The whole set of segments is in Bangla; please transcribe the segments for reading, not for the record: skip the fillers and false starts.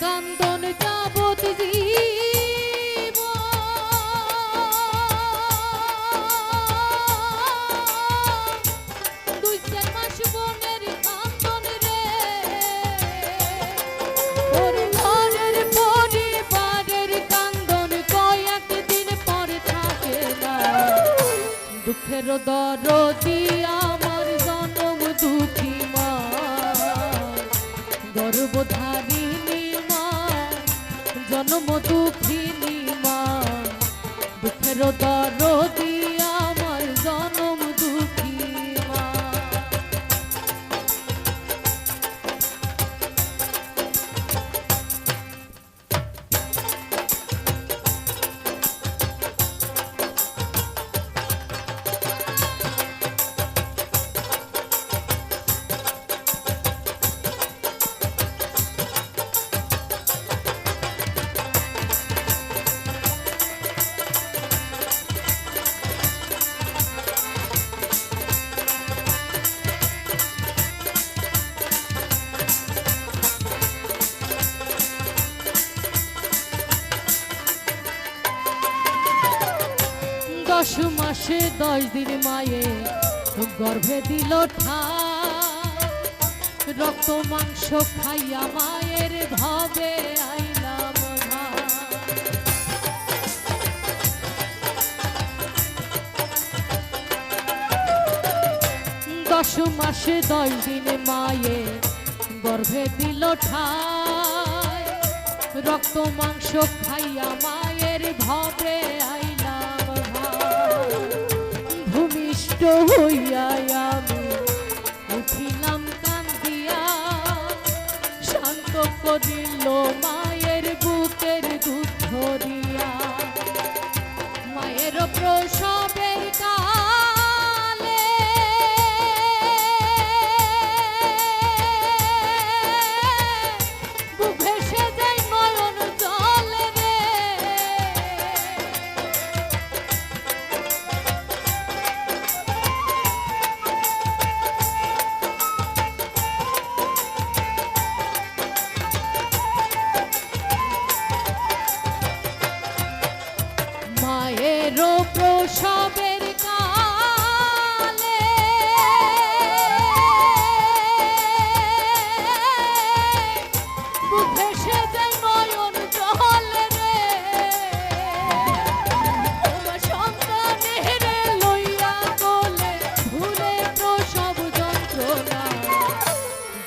কান্দন যাবত দুই চার মাস বোনের কান্দন রে ওরে ঘরের পরিবারের কান্দন কয়েকদিন পরে থাকে না দুঃখের দরদি আমার জনম দুঃখী মা গর্ভধারিণী মা জনম দুঃখিনী মা দুঃখের দরদি আমার জনম দুঃখী মা দশ মাসে 10 দিন মায়ে গর্ভে দিল ঠাই রক্ত মাংস খাইয়া মায়ের ভাবে আইলাম দশ মাসে 10 দিন মায়ে গর্ভে দিল ঠাই রক্ত মাংস খাইয়া মায়ের ভাবে আইলাম ভূমিষ্ঠ হইয়া আমি উঠিলাম কান্দিয়া শান্ত করিল মায়ের বুকের দুধ ধরিয়া মায়ের প্রসবের কালে বুক ভেসে যায় নয়ন জলে রে মায়ের প্রসবের কালে বুক ভেসে যায় নয়ন জলে রে তোমার সন্তানের লইয়া বলে ভুলে প্রসব যন্ত্রণা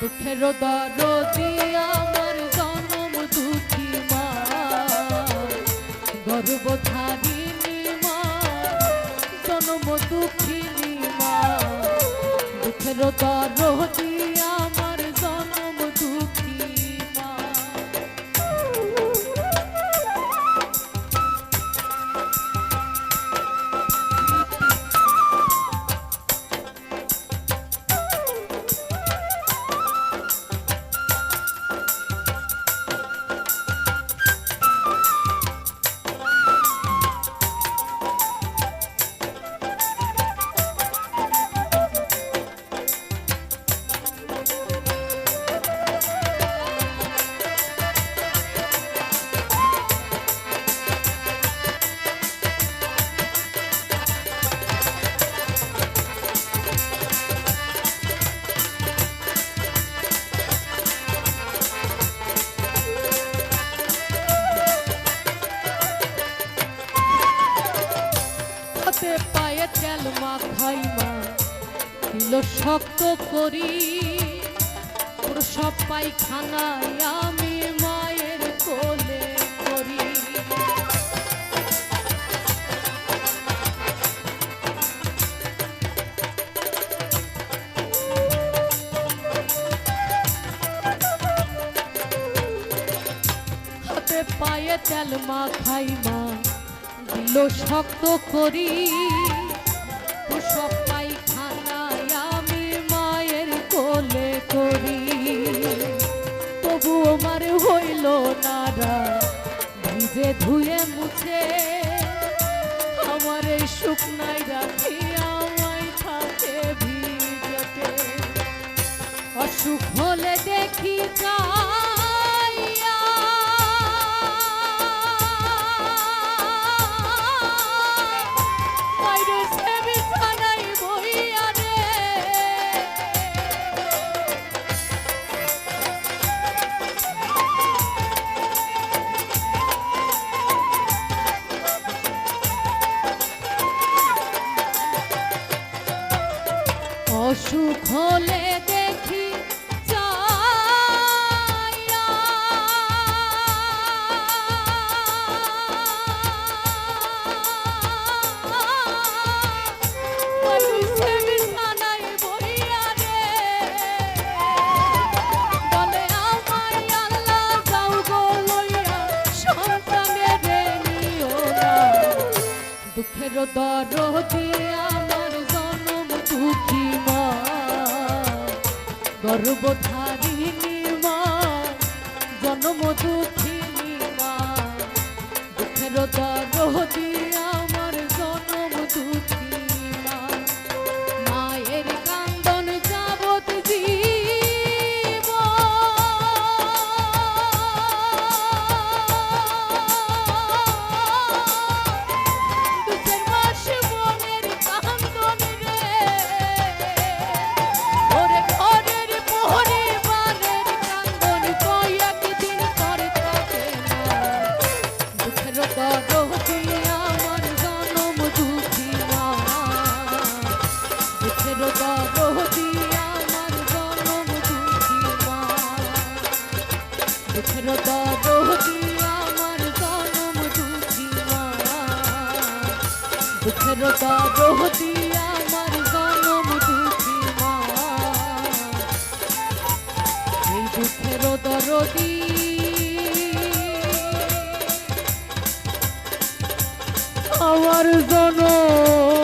দুঃখের দরদি আমার জনম দুঃখী মা গর্ভধারিণী মা জনম দুঃখিনী মা দুঃখের দরদি আমার জনম দুঃখী মা হাতে পায়ে তেল মাখাই মা দিল শক্ত করি প্রসব পায়খানায় আমি মায়ের কোলে করি হাতে পায়ে তেল মাখাই মা দিল শক্ত করি প্রসব পায়খানায় আমি মায়ের কোলে করি তবু আমার হইল নারা ভিজে ধুয়ে মুছে আমার এই শুকনাই রাখি আমায় থাকে ভিজতে অসুখ হলে দেখি যাইয়া দুঃখ হলে দেখি চাইয়া, মানুষে বিছানায় বইয়া রে, বলে আমায় আল্লাহ যাও গো লইয়া, সন্তানের নিও না। দুঃখের দরদি আমার জনম দুঃখী মা, গর্ভধারিণী মা, জনম দুঃখিনী মা। দুঃখের দরদি আমার জনম দুঃখী মা, মায়ের কান্দন যাবত জীবন, দুঃখের মাস মনের কান্দন রে, ওরে ঘরের পরিবারের কান্দন কয়েকদিন পর থাকে না। দুঃখের দরদি আমার জনম দুঃখী মা, দুঃখের দরদি আমার জনম দুঃখী মা, দুঃখের দরদি আমার জনম দুঃখী মা, দুঃখের দরদি আমার জনম দুঃখী মা। এই দুঃখের দরদি আমার জনম